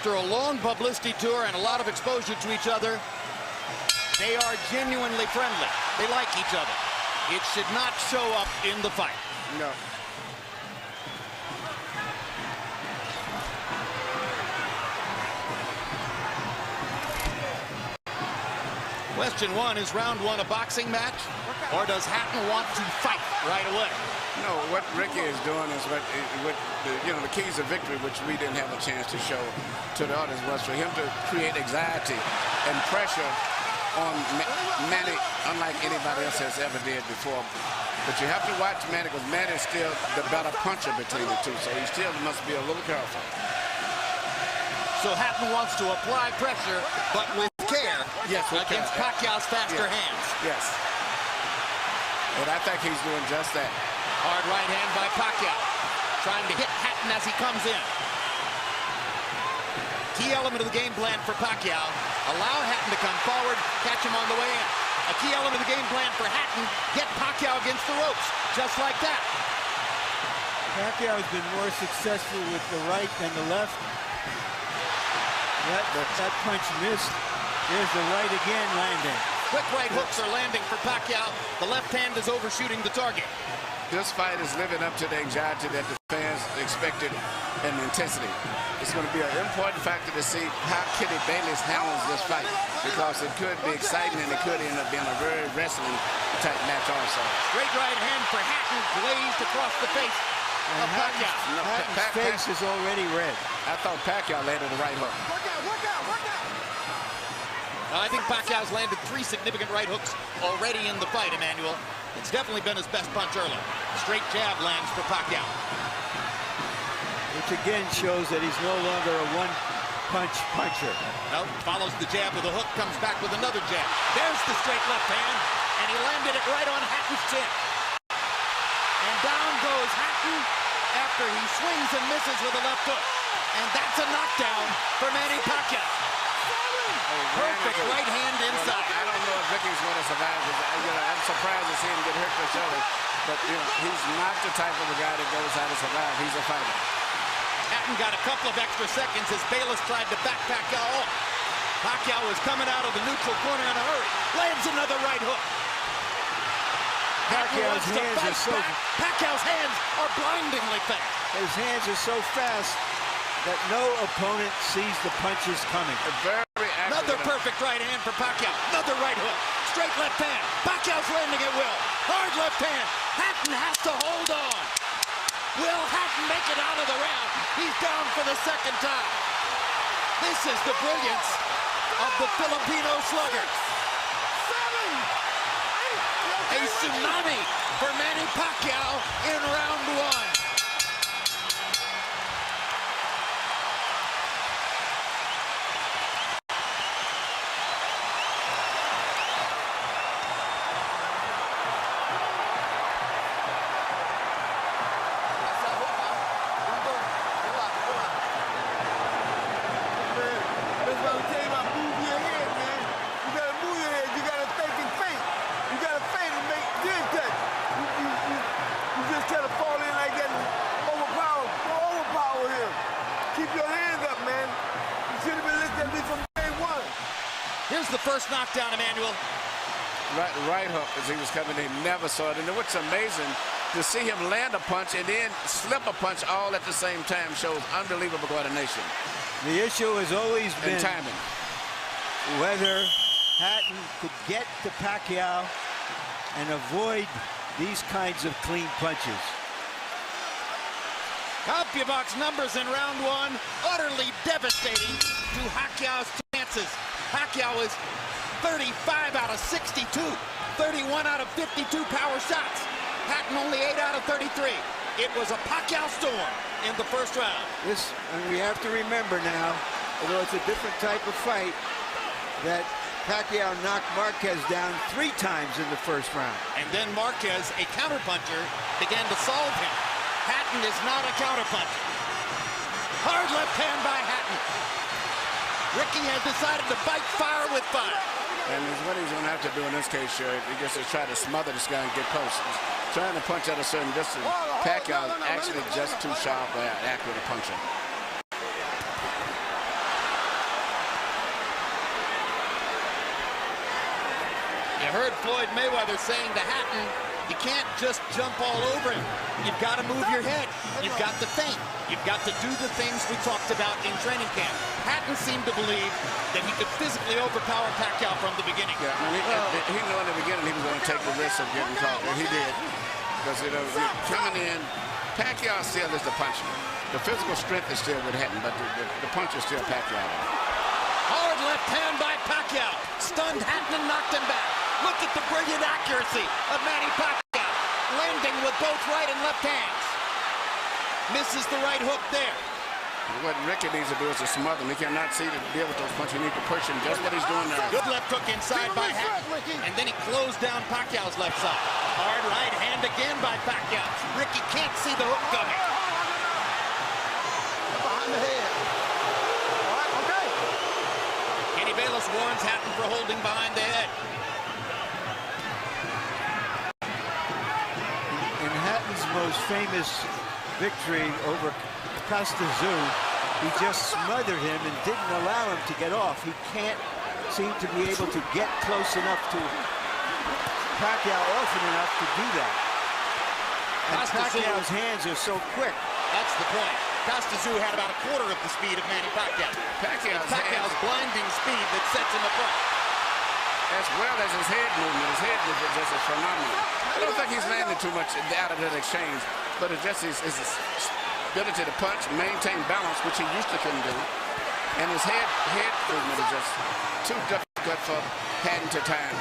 After a long publicity tour and a lot of exposure to each other, they are genuinely friendly. They like each other. It should not show up in the fight. No. Question one, is round one a boxing match, or does Hatton want to fight right away? No, what Ricky is doing is what the keys of victory, which we didn't have a chance to show to the audience, was for him to create anxiety and pressure on Manny, unlike anybody else has ever did before. But you have to watch Manny, because Manny is still the better puncher between the two, so he still must be a little careful. So Hatton wants to apply pressure, but with care, yes, against Pacquiao's faster hands. Yes. And I think he's doing just that. Hard right hand by Pacquiao, trying to hit Hatton as he comes in. Key element of the game plan for Pacquiao, allow Hatton to come forward, catch him on the way in. A key element of the game plan for Hatton, get Pacquiao against the ropes, just like that. Pacquiao has been more successful with the right than the left. That punch missed. There's the right again landing. Quick right hooks are landing for Pacquiao. The left hand is overshooting the target. This fight is living up to the anxiety that the fans expected and intensity. It's going to be an important factor to see how Kenny Bayless handles this fight, because it could be exciting and it could end up being a very wrestling type match also. Straight right hand for Hatton, glazed across the face of Pacquiao. Hatton's face is already red. I thought Pacquiao landed the right hook. I think Pacquiao's landed 3 significant right hooks already in the fight, Emmanuel. It's definitely been his best punch early. Straight jab lands for Pacquiao. Which again shows that he's no longer a one-punch puncher. Nope, follows the jab with a hook, comes back with another jab. There's the straight left hand, and he landed it right on Hatton's chin. And down goes Hatton after he swings and misses with a left hook. And that's a knockdown for Manny Pacquiao. Perfect right hand inside. I don't know if Ricky's going to survive. I'm surprised to see him get hurt for sure. But he's not the type of a guy that goes out to survive. He's a fighter. Hatton got a couple of extra seconds as Bayless tried to back Pacquiao off. Pacquiao was coming out of the neutral corner in a hurry. Lands another right hook. Pacquiao's hands are so... Pacquiao's hands are blindingly fast. His hands are so fast that no opponent sees the punches coming. Another perfect right hand for Pacquiao. Another right hook. Straight left hand. Pacquiao's landing at will. Hard left hand. Hatton has to hold on. Will Hatton make it out of the round? He's down for the second time. This is the brilliance of the Filipino slugger. A tsunami for Manny Pacquiao in round one. Here's the first knockdown, Emmanuel. Right hook as he was coming in, never saw it. And what's amazing, to see him land a punch and then slip a punch all at the same time shows unbelievable coordination. The issue has always been timing. Whether Hatton could get to Pacquiao and avoid these kinds of clean punches. CompuBox numbers in round one, utterly devastating to Pacquiao's chances. Pacquiao is 35 out of 62, 31 out of 52 power shots. Hatton only 8 out of 33. It was a Pacquiao storm in the first round. And we have to remember now, although it's a different type of fight, that Pacquiao knocked Marquez down 3 times in the first round. And then Marquez, a counterpuncher, began to solve him. Hatton is not a counterpuncher. Hard left hand by Hatton. Ricky has decided to fight fire with fire. And what he's going to have to do in this case, sure, he just to try to smother this guy and get close. He's trying to punch at a certain distance. Pacquiao is actually just too sharp or accurate a puncher. heard Floyd Mayweather saying to Hatton, you can't just jump all over him. You've got to move your head. You've got to think. You've got to do the things we talked about in training camp. Hatton seemed to believe that he could physically overpower Pacquiao from the beginning. Yeah, I mean, he knew in the beginning he was going to take the risk of getting caught. And he did. Because, you know, coming in, Pacquiao still is the puncher. The physical strength is still with Hatton, but the punch is still Pacquiao. Hard left hand by Pacquiao. Stunned Hatton and knocked him back. Look at the brilliant accuracy of Manny Pacquiao. Landing with both right and left hands. Misses the right hook there. What Ricky needs to do is to smother him. He cannot see to deal with those punches. He needs to push him. Just what he's doing there. Good left hook inside by Hatton. And then he closed down Pacquiao's left side. Hard right hand again by Pacquiao. Ricky can't see the hook coming. Behind the head. All right, okay. Kenny Bayless warns Hatton for holding behind the head. In Hatton's most famous victory over Costazoo, he just smothered him and didn't allow him to get off. He can't seem to be able to get close enough to Pacquiao often enough to do that. And Pacquiao's hands are so quick. That's the point. Costazoo had about a quarter of the speed of Manny Pacquiao. Pacquiao's blinding speed that sets him apart. As well as his head movement. His head movement is just phenomenal. I don't think he's landed too much out of that exchange, but it's just his ability to punch, maintain balance, which he used to couldn't do. And his head movement is just too difficult for Hatton to time.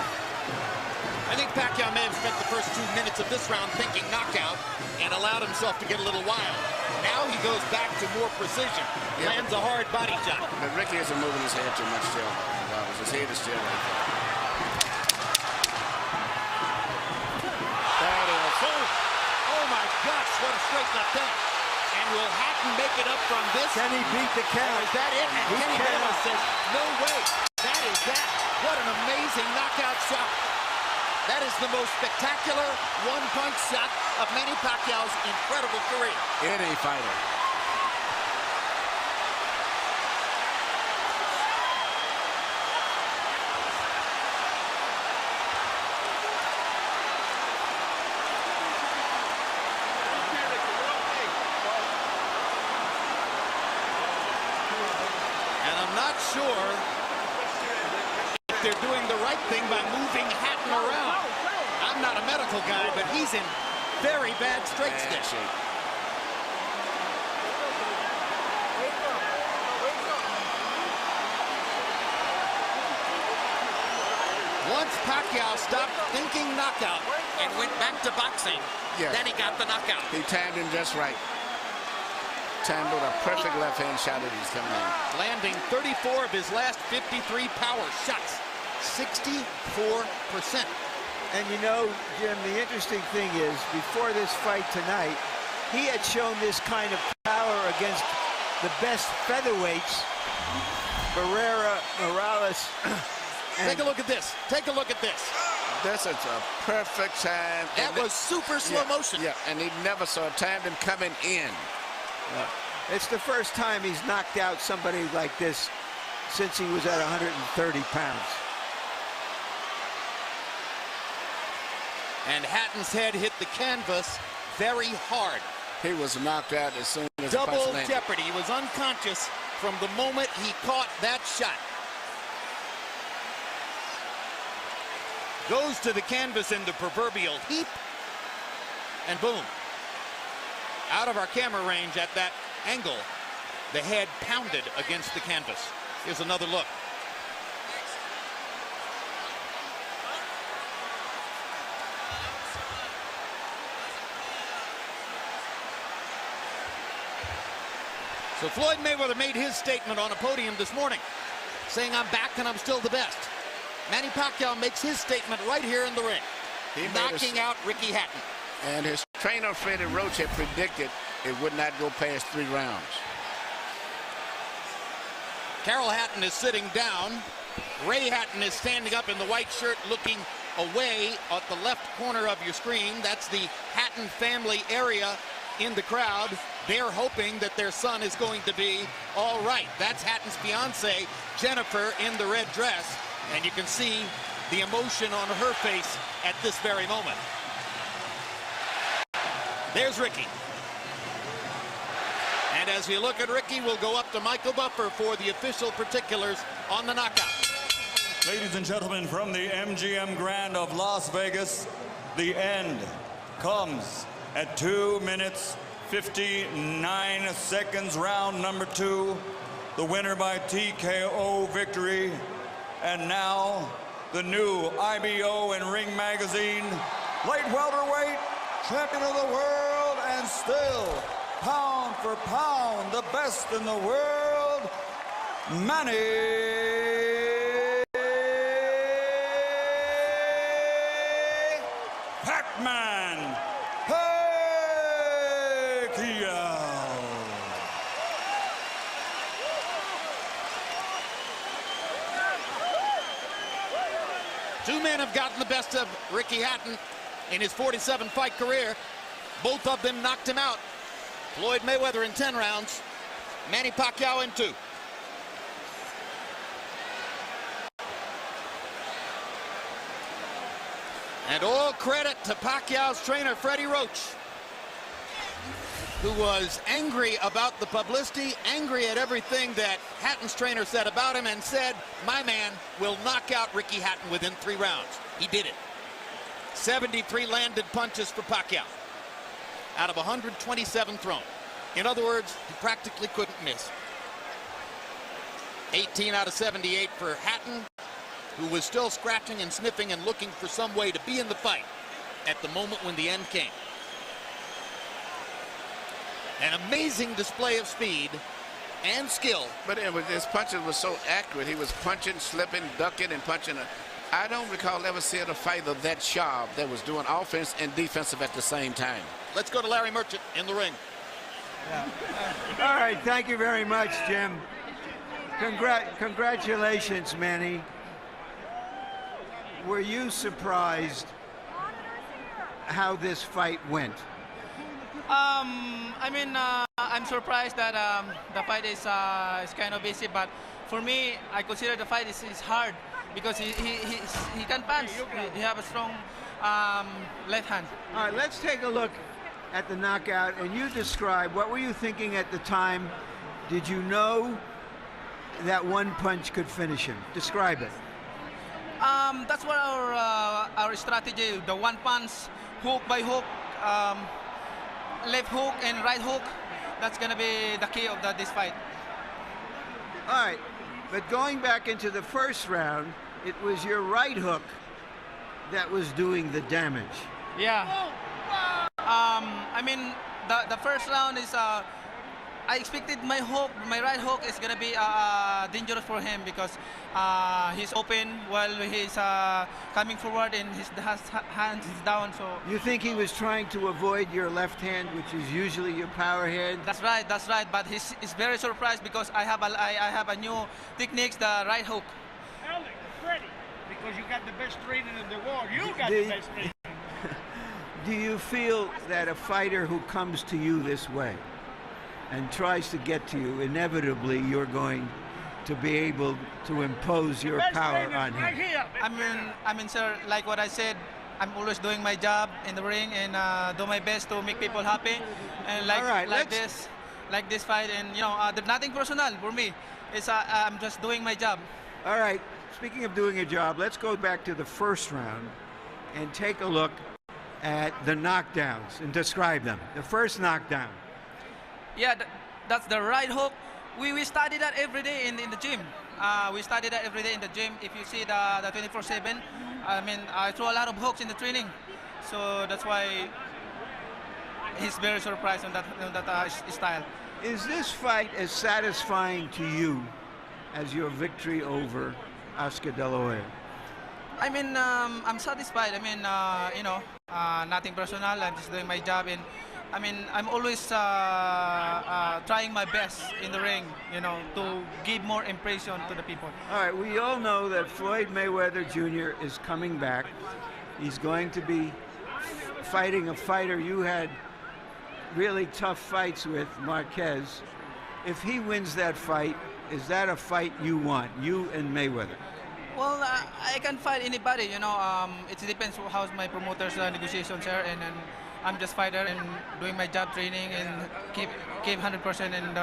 I think Pacquiao may have spent the first 2 minutes of this round thinking knockout and allowed himself to get a little wild. Now he goes back to more precision. Lands a hard body shot. But Ricky isn't moving his head too much still. His head is still right there. Oh my gosh, what a straight left hand. And will Hatton make it up from this? Can he beat the count? Is that it? And Kenny Bayless says, no way. That is that. What an amazing knockout shot. That is the most spectacular one-punch shot of Manny Pacquiao's incredible career. Any fighter. Not sure if they're doing the right thing by moving Hatton around. I'm not a medical guy, but he's in very bad straight stick. Once Pacquiao stopped thinking knockout and went back to boxing, then he got the knockout. He timed him just right. Timed with a perfect left-hand shot that he's coming in. Landing 34 of his last 53 power shots. 64%. And you know, Jim, the interesting thing is, before this fight tonight, he had shown this kind of power against the best featherweights, Barrera, Morales. Take a look at this. Take a look at this. This is a perfect time. That was super slow motion. Yeah, and he never saw timed him coming in. It's the first time he's knocked out somebody like this since he was at 130 pounds. And Hatton's head hit the canvas very hard. He was knocked out as soon as the punch Double landed. jeopardy. He was unconscious from the moment he caught that shot. Goes to the canvas in the proverbial heap, and boom. Out of our camera range at that angle, the head pounded against the canvas. Here's another look. So Floyd Mayweather made his statement on a podium this morning, saying, I'm back and I'm still the best. Manny Pacquiao makes his statement right here in the ring, knocking out Ricky Hatton. And his trainer, Freddie Roach, had predicted it would not go past 3 rounds. Carol Hatton is sitting down. Ray Hatton is standing up in the white shirt looking away at the left corner of your screen. That's the Hatton family area in the crowd. They're hoping that their son is going to be all right. That's Hatton's fiance, Jennifer, in the red dress. And you can see the emotion on her face at this very moment. There's Ricky. And as we look at Ricky, we'll go up to Michael Buffer for the official particulars on the knockout. Ladies and gentlemen, from the MGM Grand of Las Vegas, the end comes at 2 minutes, 59 seconds, round number 2. The winner by TKO victory. And now, the new IBO and Ring Magazine light welterweight champion of the world, and still, pound for pound, the best in the world, Manny Pacquiao. Two men have gotten the best of Ricky Hatton in his 47-fight career. Both of them knocked him out. Floyd Mayweather in 10 rounds, Manny Pacquiao in 2. And all credit to Pacquiao's trainer, Freddie Roach, who was angry about the publicity, angry at everything that Hatton's trainer said about him, and said, my man will knock out Ricky Hatton within 3 rounds. He did it. 73 landed punches for Pacquiao out of 127 thrown. In other words, he practically couldn't miss. 18 out of 78 for Hatton, who was still scratching and sniffing and looking for some way to be in the fight at the moment when the end came. An amazing display of speed and skill. But his punches were so accurate. He was punching, slipping, ducking, and punching. I don't recall ever seeing a fighter that sharp that was doing offense and defensive at the same time. Let's go to Larry Merchant in the ring. Yeah. All right, thank you very much, Jim. Congratulations, Manny. Were you surprised how this fight went? I mean, I'm surprised that the fight is kind of easy, but for me, I consider the fight is hard because he can punch. He have a strong left hand. All right, let's take a look at the knockout, and you describe, what were you thinking at the time? Did you know that one punch could finish him? Describe it. That's what our strategy, the one punch, hook by hook, left hook and right hook. That's gonna be the key of this fight. All right, but going back into the first round, it was your right hook that was doing the damage. Yeah. I mean, the first round is I expected my right hook is gonna be dangerous for him because he's open while he's coming forward and his hands is down. So you think he was trying to avoid your left hand, which is usually your power hand? That's right. But he's very surprised because I have a new techniques, the right hook. Freddie, because you got the best training in the world. You got the best training. Do you feel that a fighter who comes to you this way and tries to get to you, inevitably you're going to be able to impose your power on him? Right here. I mean, sir, like what I said, I'm always doing my job in the ring and do my best to make people happy. And like this fight, and you know, there's nothing personal for me. It's I'm just doing my job. All right. Speaking of doing a job, let's go back to the first round and take a look at the knockdowns and describe them. The first knockdown. Yeah, that's the right hook. We study that every day in the gym. We study that every day in the gym. If you see the 24/7, I mean, I throw a lot of hooks in the training. So that's why he's very surprised on that style. Is this fight as satisfying to you as your victory over Oscar De La Hoya? I mean, I'm satisfied. I mean, you know, nothing personal. I'm just doing my job, and I mean, I'm always trying my best in the ring, you know, to give more impression to the people. All right, we all know that Floyd Mayweather Jr. is coming back. He's going to be fighting a fighter you had really tough fights with, Marquez. If he wins that fight, is that a fight you want, you and Mayweather? Well, I can fight anybody, you know. It depends how's my promoter's negotiations are, and I'm just fighter and doing my job, training, and keep 100% in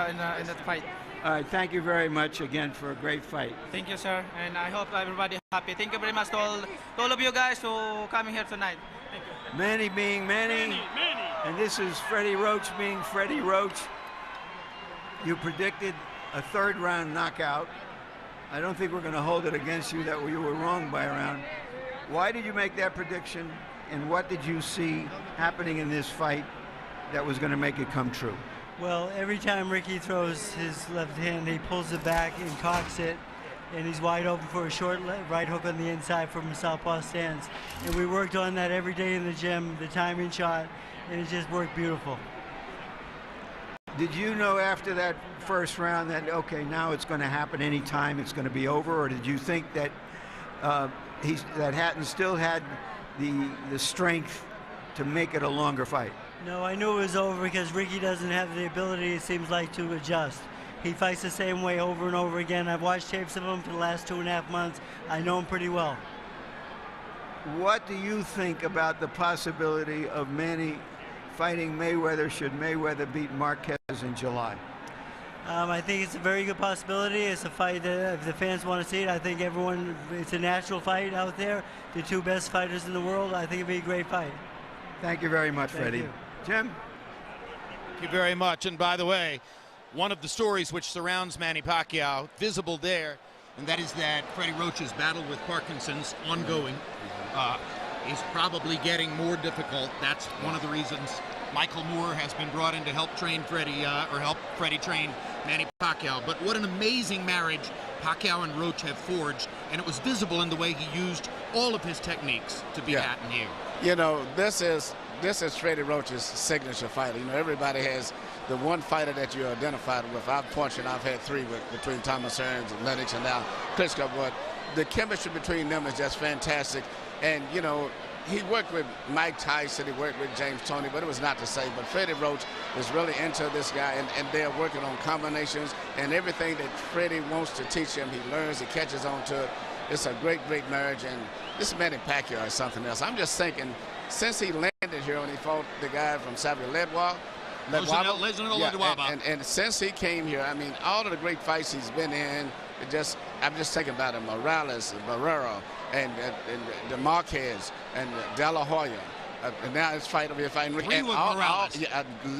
the fight. All right, thank you very much again for a great fight. Thank you, sir, and I hope everybody happy. Thank you very much to all of you guys who coming here tonight. Thank you. Manny being Manny, and this is Freddie Roach being Freddie Roach. You predicted a third-round knockout. I don't think we're going to hold it against you that you were wrong by a round. Why did you make that prediction, and what did you see happening in this fight that was going to make it come true? Well, every time Ricky throws his left hand, he pulls it back and cocks it, and he's wide open for a short right hook on the inside from a southpaw stance. And we worked on that every day in the gym, the timing shot, and it just worked beautiful. Did you know after that first round that, okay, now it's going to happen anytime, it's going to be over, or did you think that that Hatton still had the strength to make it a longer fight? No, I knew it was over because Ricky doesn't have the ability, it seems like, to adjust. He fights the same way over and over again. I've watched tapes of him for the last 2.5 months. I know him pretty well. What do you think about the possibility of Manny fighting Mayweather should Mayweather beat Marquez in July? I think it's a very good possibility. It's a fight that if the fans want to see it, I think everyone, it's a natural fight out there. The two best fighters in the world. I think it'd be a great fight. Thank you very much, Freddie. You. Jim? Thank you very much. And by the way, one of the stories which surrounds Manny Pacquiao, visible there, and that is that Freddie Roach's battle with Parkinson's ongoing is probably getting more difficult. That's one of the reasons Michael Moore has been brought in to help train Freddie, or help Freddie train Manny Pacquiao. But what an amazing marriage Pacquiao and Roach have forged, and it was visible in the way he used all of his techniques to beat Hatton here. You know, this is Freddie Roach's signature fighter. You know, everybody has the one fighter that you're identified with. I've had 3 between Thomas Hearns and Lennox and now Klitschko, but the chemistry between them is just fantastic. And, you know, he worked with Mike Tyson, he worked with James Toney, but it was not the same. But Freddie Roach is really into this guy, and they're working on combinations, and everything that Freddie wants to teach him, he learns, he catches on to it. It's a great, great marriage, and this Manny Pacquiao is something else. I'm just thinking, since he landed here and he fought the guy from Xavier Ledwa, and since he came here, I mean, all of the great fights he's been in, I'm just thinking about him, Morales, Barrera, and the Marquez, and De La Hoya. And now it's fighting Ricky. 3 with Morales.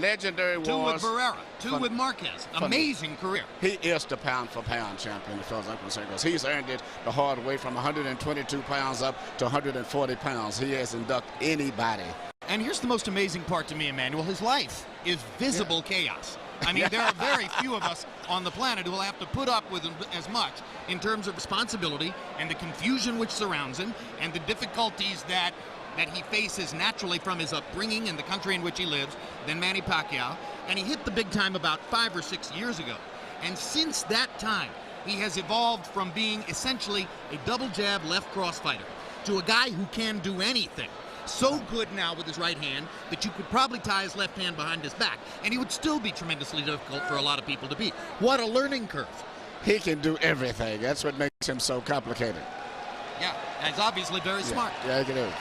Legendary wars. 2 with Barrera. 2 with Marquez. Amazing career. He is the pound-for-pound champion, as far as I'm concerned, because he's earned it the hard way from 122 pounds up to 140 pounds. He hasn't ducked anybody. And here's the most amazing part to me, Emmanuel. His life is visible chaos. I mean, there are very few of us on the planet who will have to put up with as much in terms of responsibility and the confusion which surrounds him and the difficulties that he faces naturally from his upbringing and the country in which he lives than Manny Pacquiao. And he hit the big time about 5 or 6 years ago. And since that time, he has evolved from being essentially a double jab left cross fighter to a guy who can do anything. So good now with his right hand that you could probably tie his left hand behind his back, and he would still be tremendously difficult for a lot of people to beat. What a learning curve. He can do everything. That's what makes him so complicated. Yeah, and he's obviously very smart. Yeah, he can do it.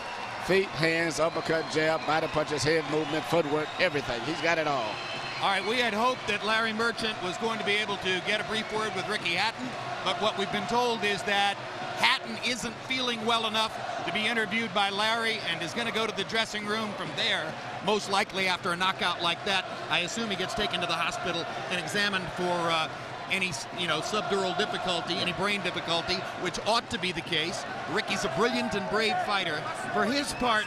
Feet, hands, uppercut, jab, body punches, head movement, footwork, everything. He's got it all. All right, we had hoped that Larry Merchant was going to be able to get a brief word with Ricky Hatton, but what we've been told is that Hatton isn't feeling well enough to be interviewed by Larry and is going to go to the dressing room from there, most likely after a knockout like that. I assume he gets taken to the hospital and examined for any, subdural difficulty, any brain difficulty, which ought to be the case. Ricky's a brilliant and brave fighter. For his part,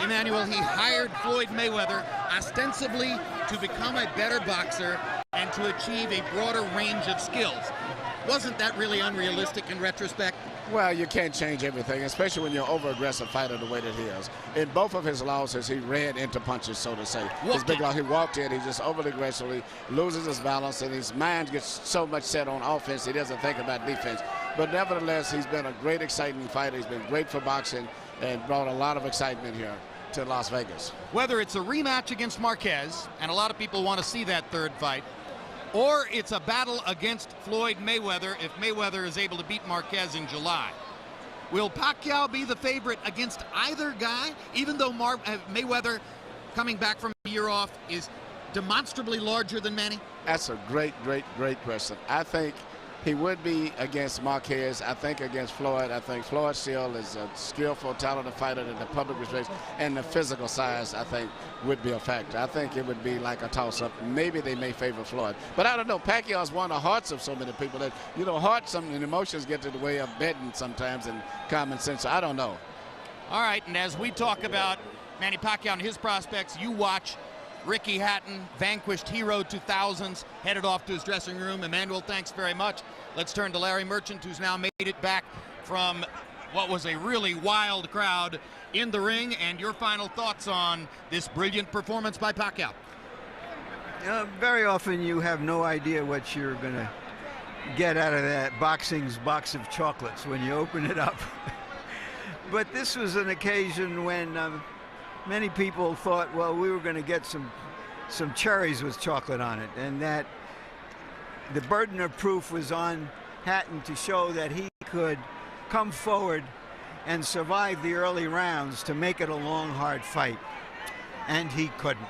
Emmanuel, he hired Floyd Mayweather ostensibly to become a better boxer and to achieve a broader range of skills. Wasn't that really unrealistic in retrospect? Well, you can't change everything, especially when you're an over-aggressive fighter the way that he is. In both of his losses, he ran into punches, so to say. His big loss, he walked in, he just overly aggressively loses his balance, and his mind gets so much set on offense, he doesn't think about defense. But nevertheless, he's been a great, exciting fighter. He's been great for boxing and brought a lot of excitement here to Las Vegas. Whether it's a rematch against Marquez, and a lot of people want to see that third fight, or it's a battle against Floyd Mayweather if Mayweather is able to beat Marquez in July. Will Pacquiao be the favorite against either guy, even though Mayweather, coming back from a year off, is demonstrably larger than Manny? That's a great question. I think he would be against Marquez. I think against Floyd. I think Floyd still is a skillful, talented fighter that the public respects, and the physical size, I think, would be a factor. I think it would be like a toss-up. Maybe they may favor Floyd. But I don't know. Pacquiao's won the hearts of so many people that, hearts and emotions get to the way of betting sometimes and common sense. So I don't know. All right, and as we talk about Manny Pacquiao and his prospects, you watch Ricky Hatton, vanquished hero 2000s, headed off to his dressing room. Emmanuel, thanks very much. Let's turn to Larry Merchant, who's now made it back from what was a really wild crowd in the ring, and your final thoughts on this brilliant performance by Pacquiao. Very often you have no idea what you're going to get out of that boxing's box of chocolates when you open it up. But this was an occasion when many people thought, well, we were going to get some cherries with chocolate on it, and that the burden of proof was on Hatton to show that he could come forward and survive the early rounds to make it a long, hard fight, and he couldn't.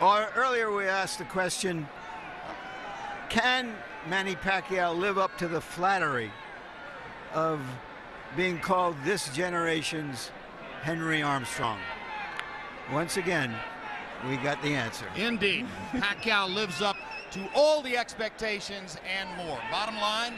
Earlier we asked the question, can Manny Pacquiao live up to the flattery of being called this generation's Henry Armstrong? Once again, we got the answer. Indeed. Pacquiao lives up to all the expectations and more. Bottom line,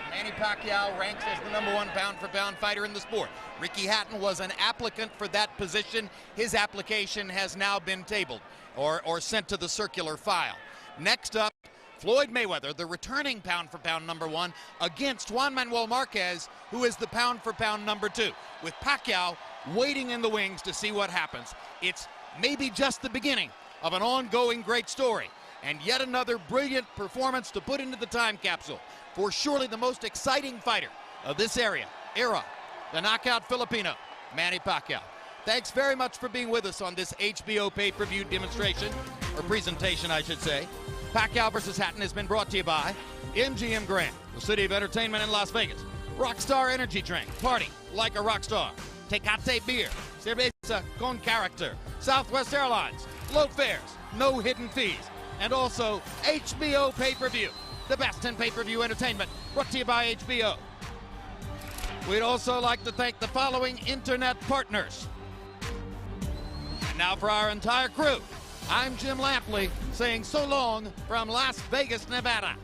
Manny Pacquiao ranks as the #1 pound-for-pound fighter in the sport. Ricky Hatton was an applicant for that position. His application has now been tabled or sent to the circular file. Next up, Floyd Mayweather, the returning pound-for-pound #1, against Juan Manuel Marquez, who is the pound-for-pound #2, with Pacquiao waiting in the wings to see what happens. It's maybe just the beginning of an ongoing great story, and yet another brilliant performance to put into the time capsule for surely the most exciting fighter of this era, the knockout Filipino, Manny Pacquiao. Thanks very much for being with us on this HBO pay-per-view demonstration, or presentation, I should say. Pacquiao versus Hatton has been brought to you by MGM Grand, the city of entertainment in Las Vegas. Rockstar Energy Drink, party like a rock star. Tecate Beer, cerveza con character. Southwest Airlines, low fares, no hidden fees. And also HBO pay-per-view, the best in pay-per-view entertainment, brought to you by HBO. We'd also like to thank the following internet partners. Now for our entire crew, I'm Jim Lampley saying so long from Las Vegas, Nevada.